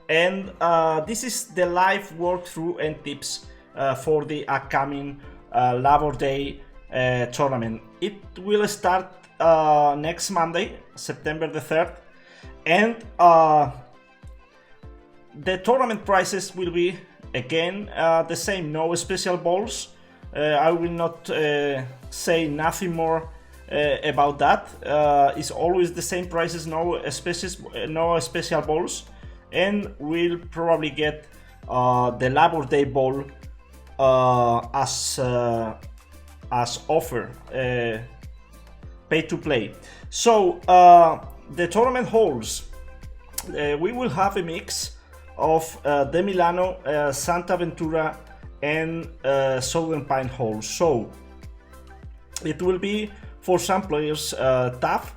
and this is the live walkthrough and tips for the upcoming Labor Day tournament. It will start next Monday, September the 3rd, and the tournament prizes will be again the same, no special balls. I will not say nothing more about that. It's always the same prices, no special balls, and we'll probably get the Labor Day ball as offer, pay to play. So the tournament holes, we will have a mix of De Milano, Santa Ventura, and Southern Pine holes. So it will be for some players tough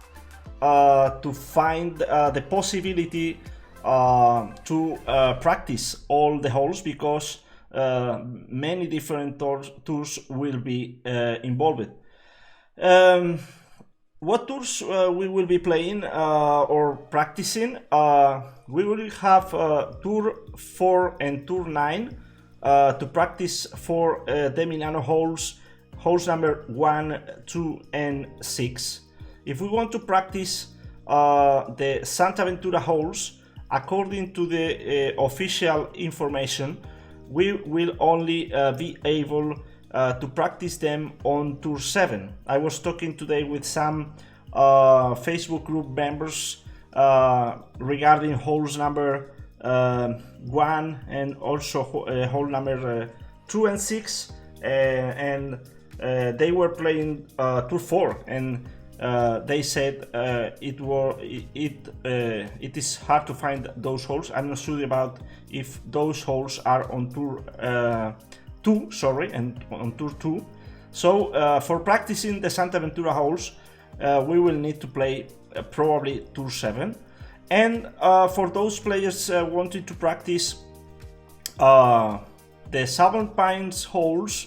to find the possibility to practice all the holes, because many different tours will be involved. What tours we will be playing or practicing? We will have Tour 4 and Tour 9 to practice for De Milano holes number 1, 2, and 6. If we want to practice the Santa Ventura holes, according to the official information, we will only be able to practice them on Tour 7. I was talking today with some Facebook group members regarding holes number 1 and also hole number 2 and 6, and they were playing Tour 4, and they said it is hard to find those holes. I'm not sure about if those holes are on Tour 2, and on Tour 2. So for practicing the Santa Ventura holes, we will need to play probably Tour 7. And for those players wanting to practice the Southern Pines holes,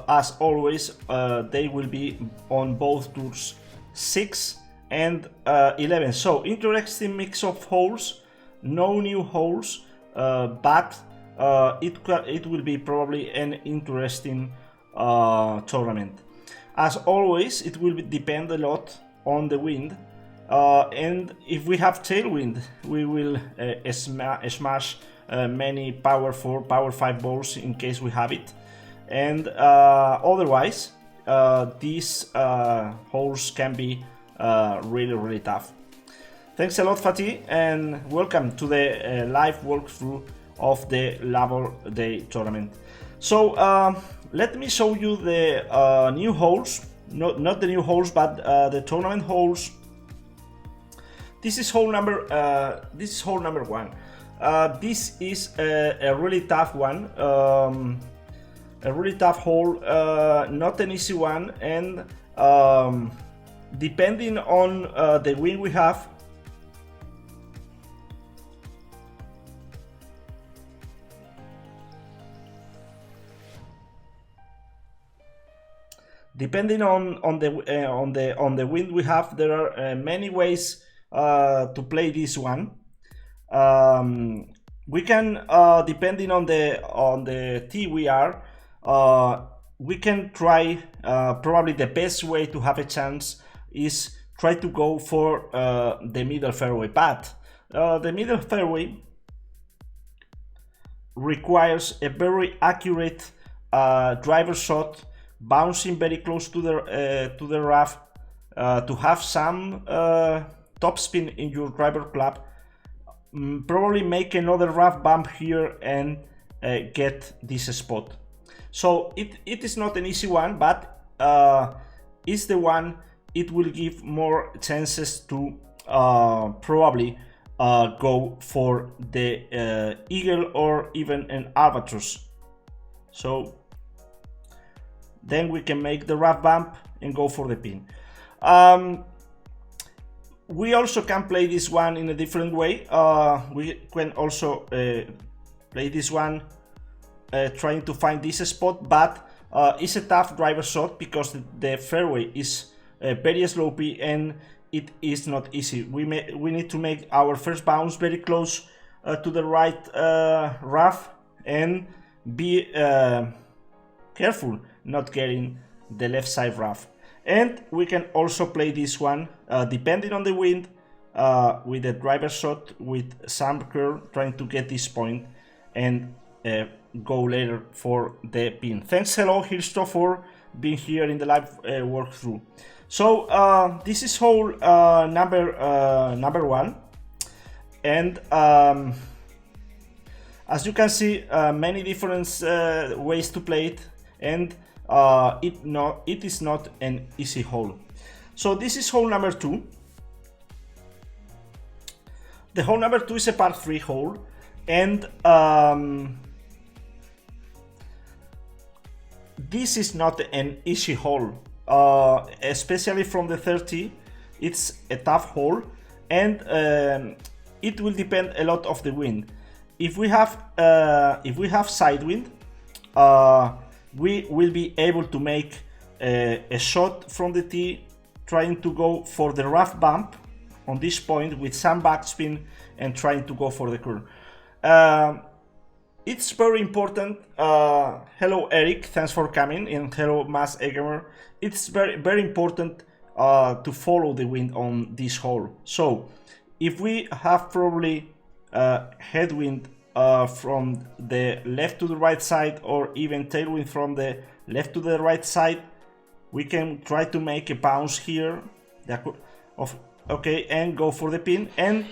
as always, they will be on both Tours 6 and 11. So interesting mix of holes, no new holes, but it will be probably an interesting tournament. As always, it will depend a lot on the wind, and if we have tailwind, we will smash many power 4, power 5 balls in case we have it, and otherwise these holes can be really tough. Thanks a lot, Fatih, and welcome to the live walkthrough of the Labor Day tournament. So let me show you the new holes, not the new holes, but the tournament holes. This is hole number 1. This is a really tough one, a really tough hole, not an easy one, and depending on the wind we have, depending on the wind we have, there are many ways to play this one. We can, depending on the tee we are, we can try. Probably the best way to have a chance is try to go for the middle fairway. But the middle fairway requires a very accurate driver shot, bouncing very close to the rough, to have some topspin in your driver club, probably make another rough bump here and get this spot. So it is not an easy one, but it's the one. It will give more chances to probably go for the eagle or even an albatross. So then we can make the rough bump and go for the pin. We also can play this one in a different way. We can also play this one trying to find this spot, but it's a tough driver shot because the fairway is very slopey and it is not easy. We need to make our first bounce very close to the right rough, and be careful not getting the left side rough. And we can also play this one depending on the wind with a driver shot with some curve, trying to get this point and go later for the pin. Thanks, hello Hirsto, for being here in the live walkthrough. So this is hole number one, and as you can see, many different ways to play it, and it is not an easy hole. So this is hole number two. The hole number two is a par 3 hole, and this is not an easy hole, especially from the 30. It's a tough hole, and it will depend a lot of the wind. If we have side wind, we will be able to make a shot from the tee, trying to go for the rough bump on this point with some backspin and trying to go for the curve. It's very important. Hello Eric, thanks for coming, and hello Mas Egemer. It's very important to follow the wind on this hole. So if we have probably headwind from the left to the right side, or even tailwind from the left to the right side, we can try to make a bounce here and go for the pin. And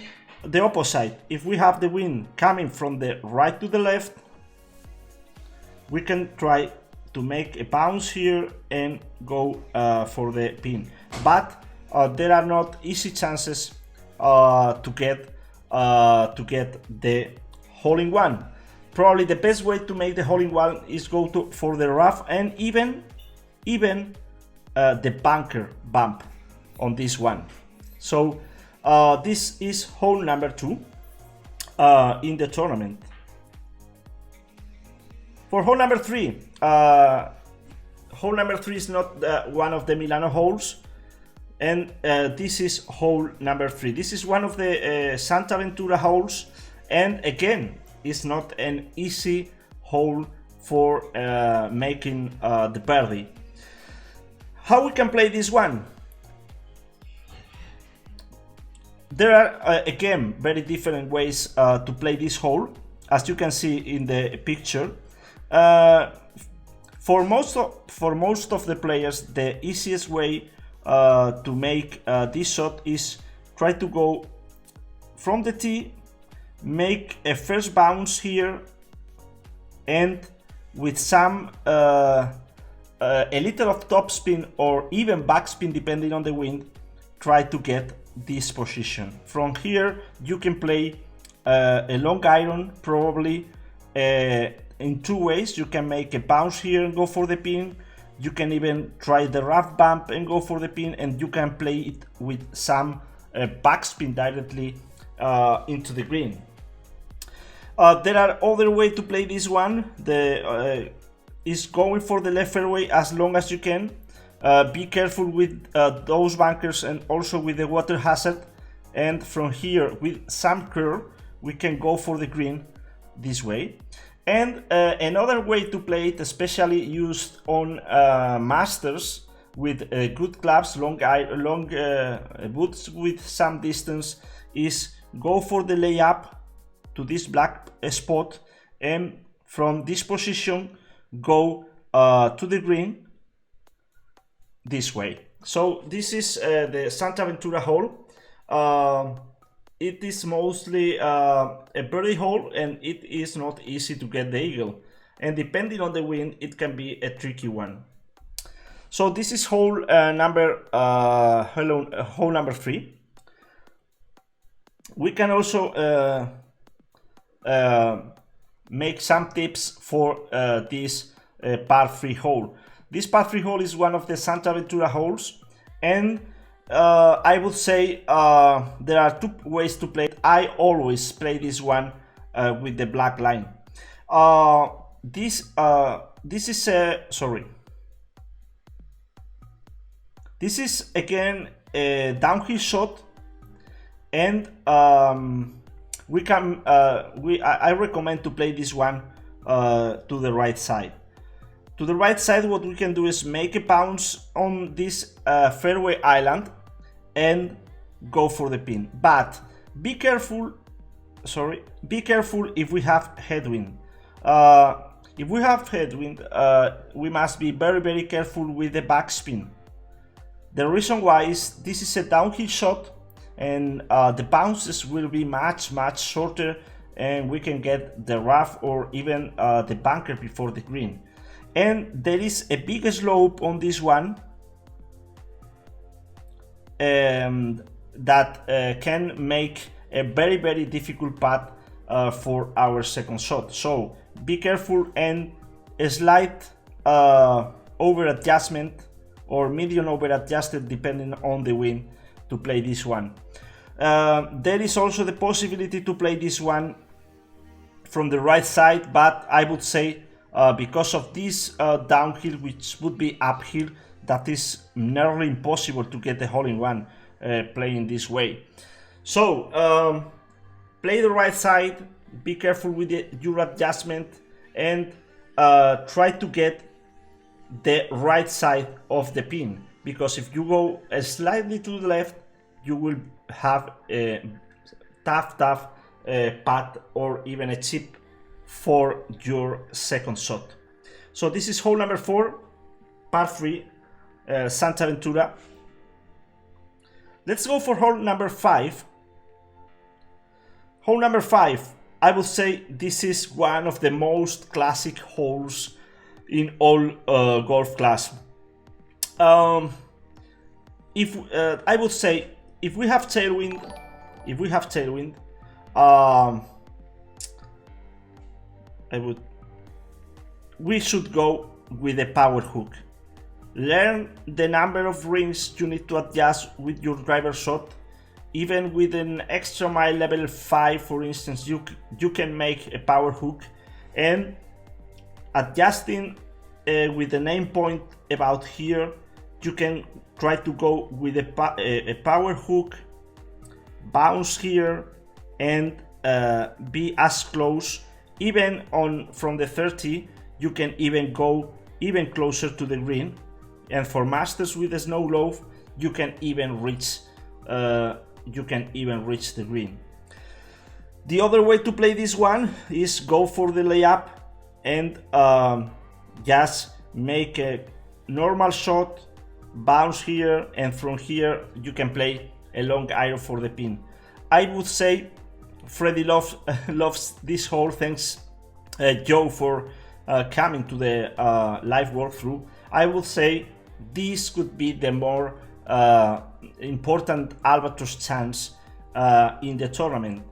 the opposite, if we have the wind coming from the right to the left, we can try to make a bounce here and go for the pin. But there are not easy chances to get the hole-in-one. Probably the best way to make the hole-in-one is go for the rough, and even the bunker bump on this one. So this is hole number two in the tournament. For hole number three is not one of the Milano holes, and this is hole number three. This is one of the Santa Ventura holes, and again, it's not an easy hole for making the birdie. How we can play this one? There are again very different ways to play this hole, as you can see in the picture. For most of the players, the easiest way to make this shot is try to go from the tee, make a first bounce here, and with some a little of topspin or even backspin depending on the wind, try to get this position. From here you can play a long iron, probably in two ways. You can make a bounce here and go for the pin. You can even try the rough bump and go for the pin, and you can play it with some backspin directly into the green. There are other ways to play this one. Is going for the left fairway as long as you can. Be careful with those bunkers and also with the water hazard. And from here, with some curve, we can go for the green this way. And another way to play it, especially used on masters with good clubs, long boots with some distance, is go for the layup to this black spot, and from this position go to the green this way. So this is the Santa Ventura hole. It is mostly a birdie hole, and it is not easy to get the eagle, and depending on the wind it can be a tricky one. So this is hole number 3. We can also make some tips for this par 3 hole. This par 3 hole is one of the Santa Ventura holes, and I would say there are two ways to play it. I always play this one with the black line. This is again a downhill shot, and we can I recommend to play this one to the right side. To the right side, what we can do is make a bounce on this fairway island and go for the pin. But be careful, be careful if we have headwind. If we have headwind, we must be very careful with the backspin. The reason why is this is a downhill shot, and the bounces will be much shorter, and we can get the rough or even the bunker before the green. And there is a big slope on this one that can make a very difficult putt for our second shot. So be careful, and a slight over adjustment or medium over adjusted depending on the wind to play this one. There is also the possibility to play this one from the right side, but I would say because of this downhill, which would be uphill, that is nearly impossible to get a hole-in-one playing this way. So play the right side, be careful with your adjustment, and try to get the right side of the pin, because if you go slightly to the left, you will have a tough putt or even a chip for your second shot. So this is hole number 4, par 3, Santa Ventura. Let's go for hole number 5. Hole number 5, I would say this is one of the most classic holes in all golf class. I would say if we have tailwind, we should go with a power hook. Learn the number of rings you need to adjust with your driver shot. Even with an extra mile level 5, for instance, you can make a power hook, and adjusting with the name point about here, you can try to go with a power hook, bounce here, and be as close. Even from the 30, you can even go even closer to the green, and for masters with a snow glove, you can even reach the green. The other way to play this one is go for the layup and just make a normal shot, bounce here, and from here you can play a long iron for the pin. I would say Freddy loves this hole. Thanks Joe for coming to the live walkthrough. I would say this could be the more important albatross chance in the tournament.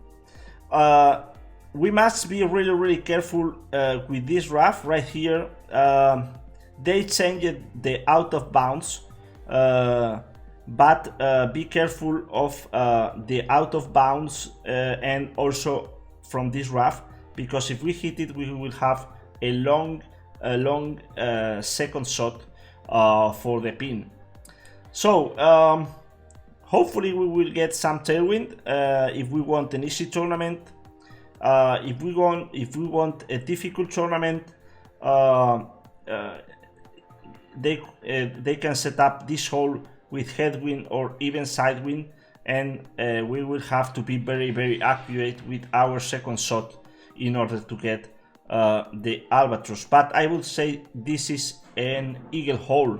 We must be really careful with this rough right here. They changed the out of bounds, but be careful of the out of bounds and also from this rough, because if we hit it, we will have a long second shot for the pin. So hopefully we will get some tailwind if we want an easy tournament. If we want a difficult tournament, they can set up this hole with headwind or even sidewind, and we will have to be very accurate with our second shot in order to get the albatross. But I would say this is an eagle hole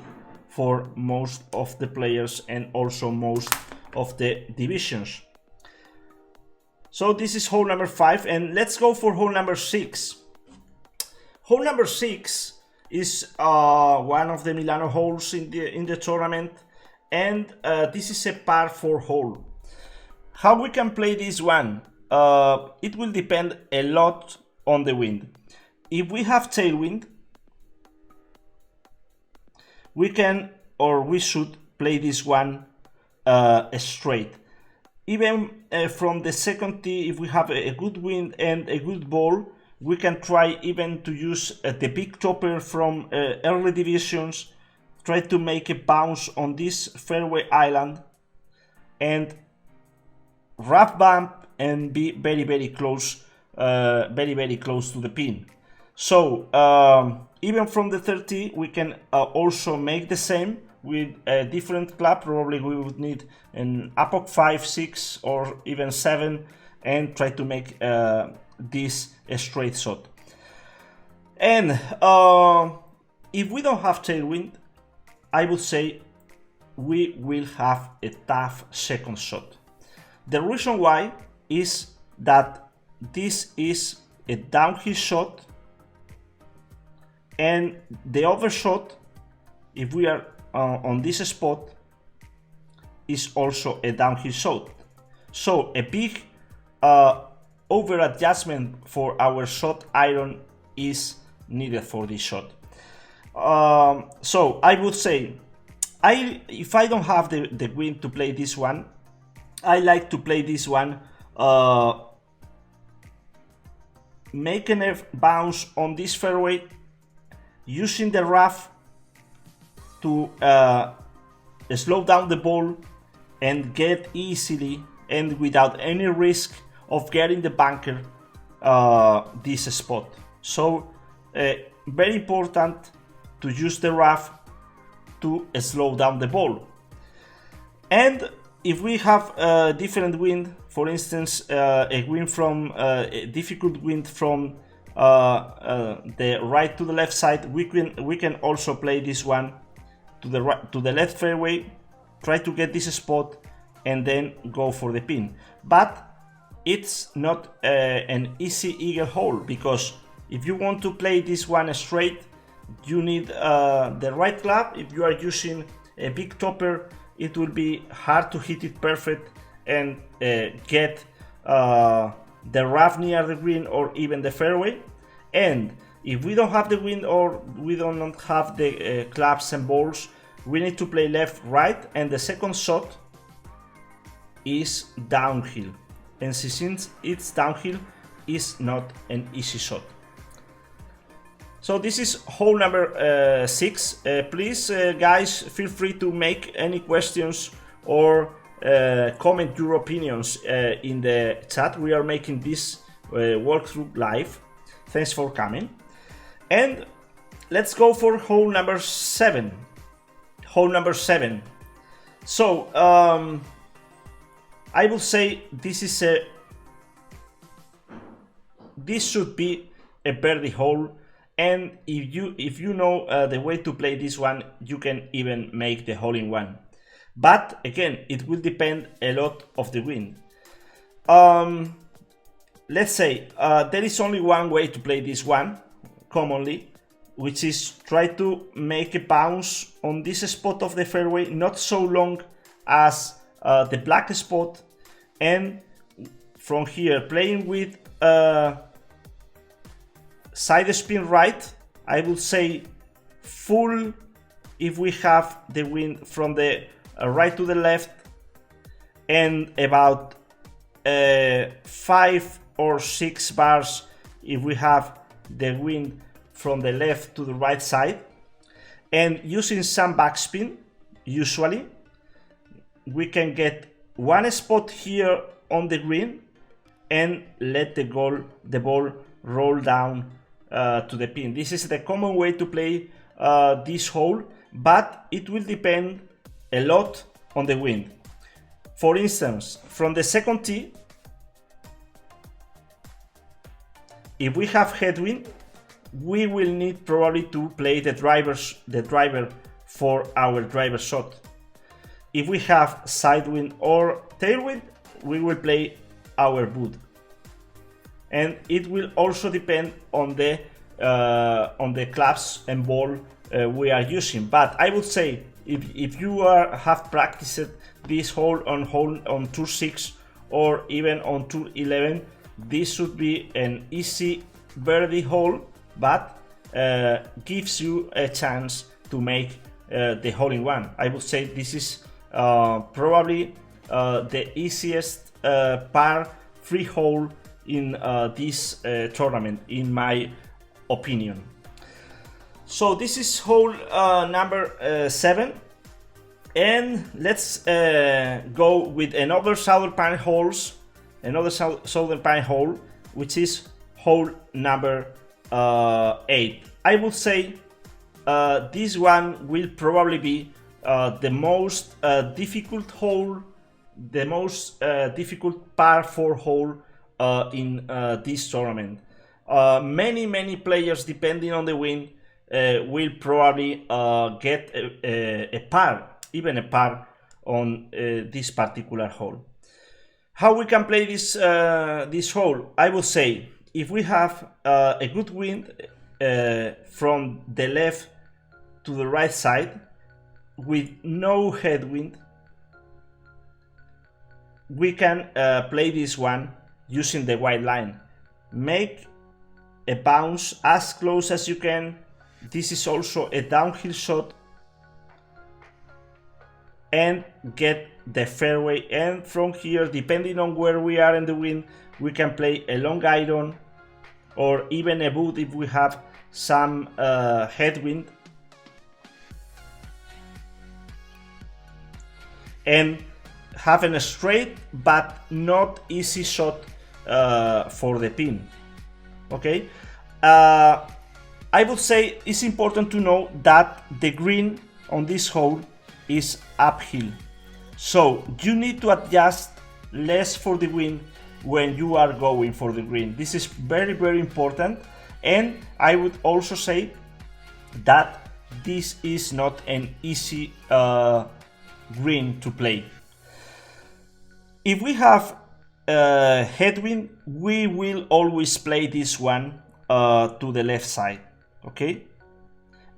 for most of the players and also most of the divisions. So this is hole number 5, and let's go for hole number 6. Hole number 6 is one of the Milano holes in the tournament, and this is a par 4 hole. How we can play this one? It will depend a lot on the wind. If we have tailwind, we can or we should play this one straight. Even from the second tee, if we have a good wind and a good ball, we can try even to use the big topper from early divisions, try to make a bounce on this fairway island and rough bump and be very close, very close to the pin. So even from the 30 we can also make the same with a different club. Probably we would need an APOC 5, 6 or even 7 and try to make this a straight shot. And if we don't have tailwind, I would say we will have a tough second shot. The reason why is that this is a downhill shot, and the overshot, if we are on this spot, is also a downhill shot. So a big over adjustment for our shot iron is needed for this shot. So I would say, if I don't have the wind to play this one, I like to play this one making a bounce on this fairway, using the rough to slow down the ball and get easily and without any risk of getting the bunker this spot. So very important to use the rough to slow down the ball. And if we have a different wind, for instance a wind from a difficult wind from the right to the left side, we can also play this one to the right, to the left fairway, try to get this spot and then go for the pin. But it's not an easy eagle hole, because if you want to play this one straight, you need the right club. If you are using a big topper, it will be hard to hit it perfect and get the rough near the green or even the fairway. And if we don't have the wind or we don't have the clubs and balls, we need to play left, right, and the second shot is downhill. And since it's downhill, it's not an easy shot. So this is hole number 6. Please, guys, feel free to make any questions or comment your opinions in the chat. We are making this walkthrough live. Thanks for coming. And let's go for hole number 7. Hole number 7. So I will say this should be a birdie hole. And if you know the way to play this one, you can even make the hole in one. But again, it will depend a lot of the wind. Let's say there is only one way to play this one commonly, which is try to make a bounce on this spot of the fairway, not so long as the black spot, and from here playing with side spin right. I would say full if we have the wind from the right to the left, and about 5 or 6 bars if we have the wind from the left to the right side, and using some backspin. Usually we can get one spot here on the green and let the ball roll down to the pin. This is the common way to play this hole, but it will depend a lot on the wind. For instance, from the second tee, if we have headwind, we will need probably to play the driver for our driver shot. If we have sidewind or tailwind, we will play our wood. And it will also depend on the clubs and ball we are using. But I would say if you have practiced this hole on tour 6 or even on tour 11, this should be an easy birdie hole, but gives you a chance to make the hole in one. I would say this is probably the easiest par 3 hole in this tournament, in my opinion. So this is hole number 7, and let's go with another shower pan holes another Southern Pine hole, which is hole number 8. I would say this one will probably be the most difficult hole, the most difficult par 4 hole in this tournament. Many players, depending on the wind, will probably get a par, even a par on this particular hole. How we can play this hole? I would say if we have a good wind from the left to the right side with no headwind, we can play this one using the white line. Make a bounce as close as you can. This is also a downhill shot, and get the fairway. And from here, depending on where we are in the wind, we can play a long iron or even a boot if we have some headwind, and having a straight but not easy shot for the pin. Okay, I would say it's important to know that the green on this hole is uphill, so you need to adjust less for the wind when you are going for the green. This is very important, and I would also say that this is not an easy green to play. If we have headwind, we will always play this one to the left side, okay?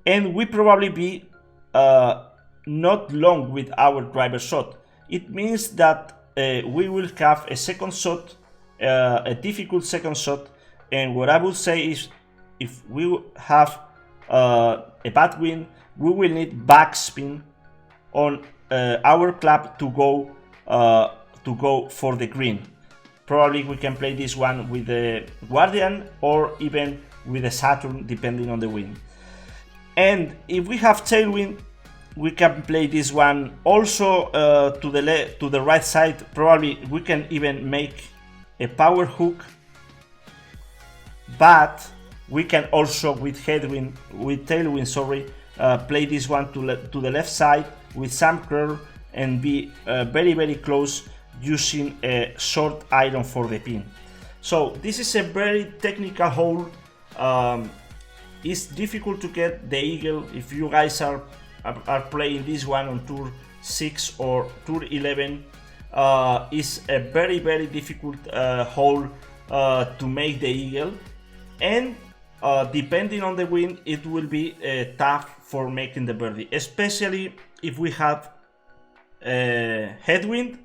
And we probably be not long with our driver shot. It means that we will have a second shot, a difficult second shot, and what I would say is if we have a bad wind, we will need backspin on our club to go for the green. Probably we can play this one with the Guardian or even with the Saturn, depending on the wind. And if we have tailwind, we can play this one also to the right side. Probably we can even make a power hook, but we can also with tailwind, sorry, play this one to the left side with some curl and be very close using a short iron for the pin. So this is a very technical hole. It's difficult to get the eagle if you guys are playing this one on tour 6 or tour 11. It's a very difficult hole to make the eagle, and depending on the wind, it will be tough for making the birdie, especially if we have headwind.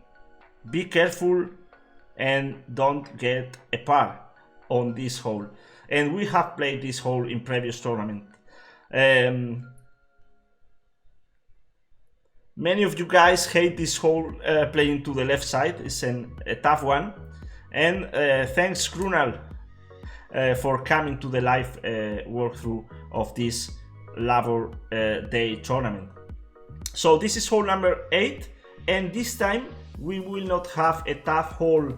Be careful and don't get a par on this hole. And we have played this hole in previous tournament. Many of you guys hate this hole playing to the left side. It's a tough one. And thanks Krunal for coming to the live walkthrough of this Labor Day tournament. So this is hole number 8, and this time we will not have a tough hole,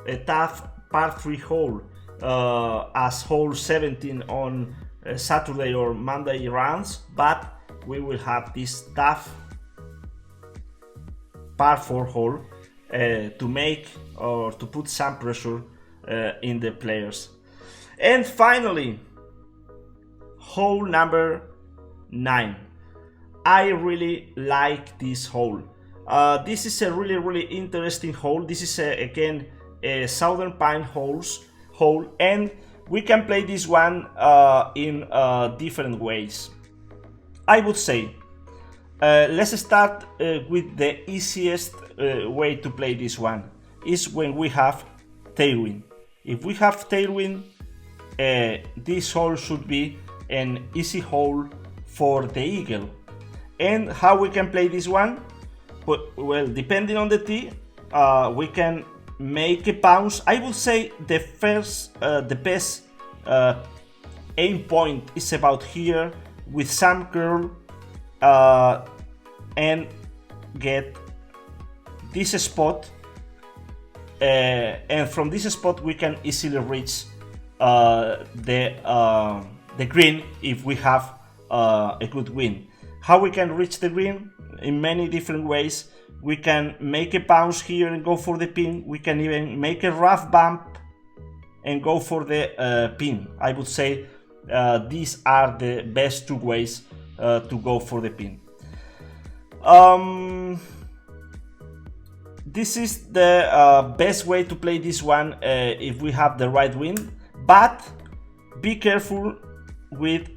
a tough par 3 hole as hole 17 on Saturday or Monday rounds, but we will have this tough par 4 hole to make or to put some pressure in the players. And finally, hole number 9. I really like this hole. This is a really interesting hole. This is again a Southern Pine hole, and we can play this one in different ways. I would say let's start with the easiest way to play this one is when we have tailwind. If we have tailwind, this hole should be an easy hole for the eagle. And how we can play this one? Well, depending on the tee, we can make a bounce. I would say the best aim point is about here with some curl, and get this spot and from this spot we can easily reach the green if we have a good wind. How we can reach the green? In many different ways. We can make a bounce here and go for the pin. We can even make a rough bump and go for the pin. I would say these are the best two ways to go for the pin. This is the best way to play this one if we have the right wind, but be careful with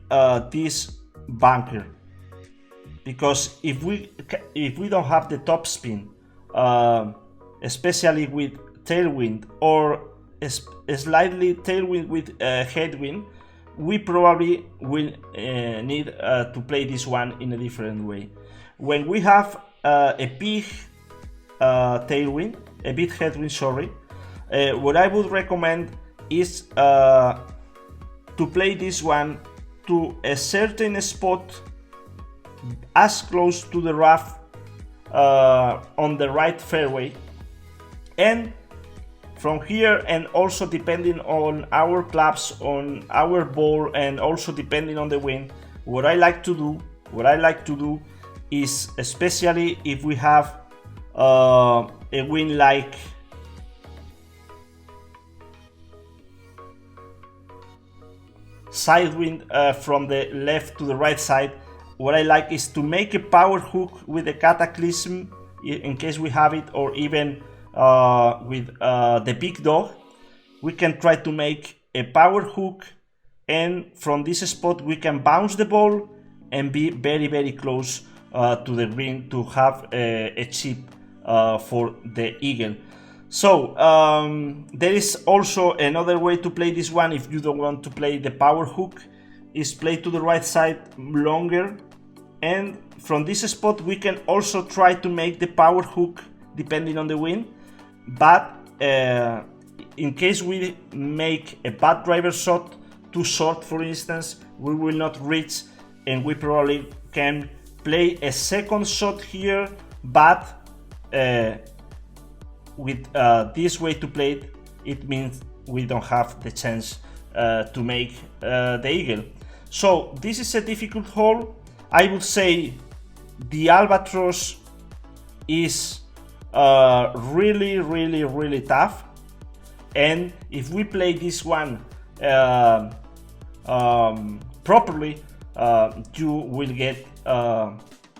this bunker, because if we don't have the top spin, especially with tailwind or a slightly tailwind with headwind, we probably will need to play this one in a different way. When we have a big tailwind, a big headwind, sorry, what I would recommend is to play this one to a certain spot as close to the rough on the right fairway, and from here, and also depending on our clubs, on our ball, and also depending on the wind, what I like to do is, especially if we have a wind like side wind from the left to the right side, what I like is to make a power hook with a cataclysm in case we have it, or even with the big dog. We can try to make a power hook, and from this spot we can bounce the ball and be very close to the green to have a chip for the eagle. So there is also another way to play this one if you don't want to play the power hook, is play to the right side longer, and from this spot we can also try to make the power hook depending on the wind. But in case we make a bad driver shot, too short for instance, we will not reach, and we probably can play a second shot here, but with this way to play it, it means we don't have the chance to make the eagle. So this is a difficult hole. I would say the albatross is really tough, and if we play this one properly, you will get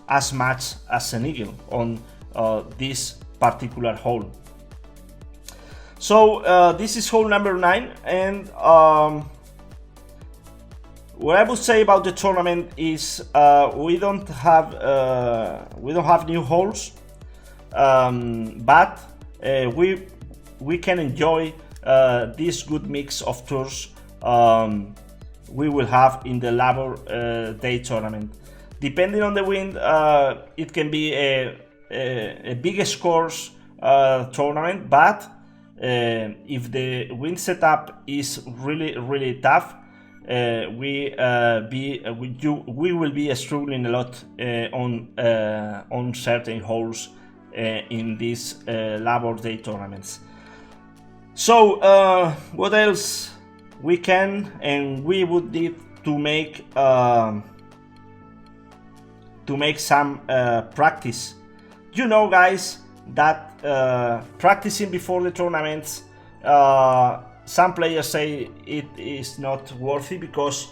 as much as an eagle on this particular hole. So this is hole number 9, and what I would say about the tournament is we don't have new holes, but we can enjoy this good mix of tours we will have in the Labor Day tournament. Depending on the wind, it can be a big scores tournament, but if the wind setup is really tough, we will be struggling a lot on certain holes in these Labor Day tournaments. So what else we can and we would need to make some practice. You know, guys, that practicing before the tournaments, some players say it is not worthy, because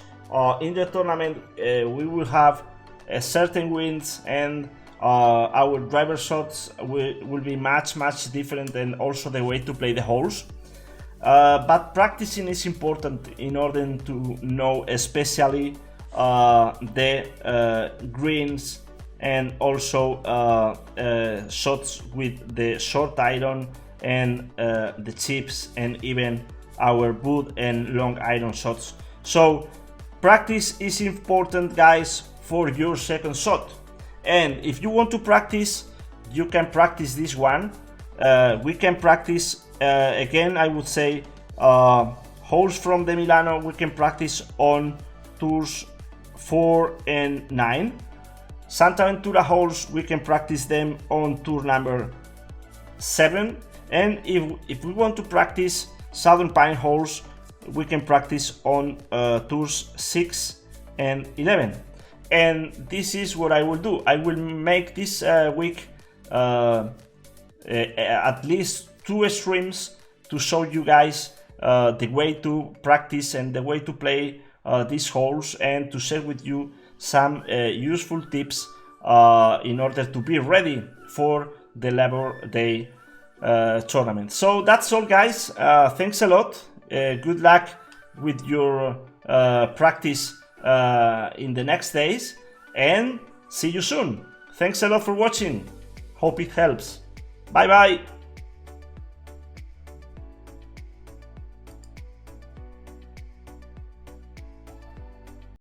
in the tournament we will have a certain winds, and our driver shots will be much different, and also the way to play the holes. But practicing is important in order to know especially the greens, and also shots with the short iron, and the chips, and even our wood and long iron shots. So practice is important, guys, for your second shot. And if you want to practice, you can practice this one. We can practice again, I would say holes from the Milano we can practice on tours 4 and 9. Santa Ventura holes we can practice them on tour number 7, And if we want to practice Southern Pine holes, we can practice on tours 6 and 11. And this is what I will do. I will make this week at least 2 streams to show you guys the way to practice and the way to play these holes, and to share with you some useful tips in order to be ready for the Labor Day tournament. So that's all, guys. Thanks a lot. Good luck with your practice in the next days, and see you soon. Thanks a lot for watching. Hope it helps. Bye bye.